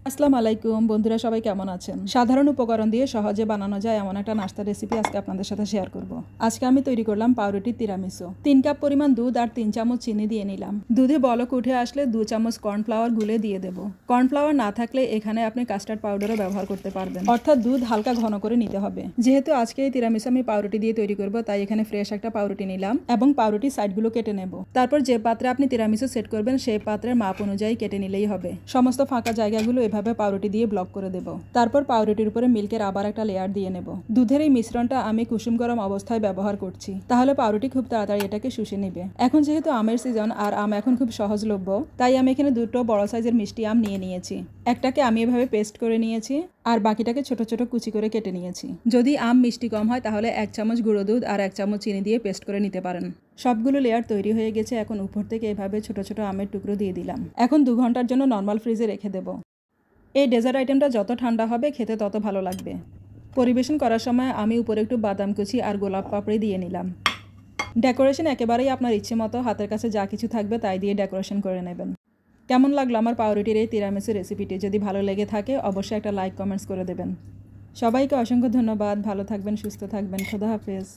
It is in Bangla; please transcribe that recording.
আসসালামু আলাইকুম বন্ধুরা, সবাই কেমন আছেন? সাধারণ উপকরণ দিয়ে সহজে বানানো যায় এমন একটা নাস্তার রেসিপি আজকে আপনাদের সাথে শেয়ার করব। আজকে আমি তৈরি করলাম পাউরুটির তিরামিসু। 3 কাপ পরিমাণ দুধ আর 3 চামচ চিনি দিয়ে নিলাম। দুধে বলক উঠে আসলে 2 চামচ কর্নফ্লাওয়ার গুলে দিয়ে দেব। কর্নফ্লাওয়ার না থাকলে এখানে আপনি কাস্টার্ড পাউডারও ব্যবহার করতে পারবেন, অর্থাৎ দুধ হালকা ঘন করে নিতে হবে। যেহেতু আজকে এই তিরামিসু আমি পাউরুটি দিয়ে তৈরি করব, তাই এখানে ফ্রেশ একটা পাউরুটি নিলাম এবং পাউরুটির সাইডগুলো কেটে নেব। তারপর যে পাত্রে আপনি তিরামিসু সেট করবেন সেই পাত্রের মাপ অনুযায়ী কেটে নিলেই হবে। সমস্ত ফাঁকা জায়গাগুলো এভাবে পাউরুটি দিয়ে ব্লক করে দেব। তারপর পাউরুটির উপরে মিল্কের আবার একটা লেয়ার দিয়ে নেব। দুধের এই মিশ্রণটা আমি কুসুম গরম অবস্থায় ব্যবহার করছি, তাহলে পাউরুটি খুব তাড়াতাড়ি এটাকে শুষে নেবে। এখন যেহেতু আমের সিজন আর আম এখন খুব সহজলভ্য, তাই আমি এখানে দুটো বড় সাইজের মিষ্টি আম নিয়ে নিয়েছি। একটাকে আমি এভাবে পেস্ট করে নিয়েছি আর বাকিটাকে ছোট ছোট কুচি করে কেটে নিয়েছি। যদি আম মিষ্টি কম হয় তাহলে 1 চামচ গুঁড়ো দুধ আর 1 চামচ চিনি দিয়ে পেস্ট করে নিতে পারেন। সবগুলো লেয়ার তৈরি হয়ে গেছে। এখন উপর থেকে এভাবে ছোট ছোট আমের টুকরো দিয়ে দিলাম। এখন 2 ঘন্টার জন্য নর্মাল ফ্রিজে রেখে দেব। এই ডেজার্ট আইটেমটা যত ঠান্ডা হবে খেতে তত ভালো লাগবে। পরিবেশন করার সময় আমি উপরে একটু বাদাম কুচি আর গোলাপ পাপড়ি দিয়ে নিলাম। ডেকোরেশন একেবারেই আপনার ইচ্ছে মতো, হাতের কাছে যা কিছু থাকবে তাই দিয়ে ডেকোরেশন করে নেবেন। কেমন লাগলো আমার পাউরুটির এই তিরামিসু রেসিপিটি? যদি ভালো লেগে থাকে অবশ্যই একটা লাইক কমেন্টস করে দেবেন। সবাইকে অসংখ্য ধন্যবাদ। ভালো থাকবেন, সুস্থ থাকবেন। খোদা হাফেজ।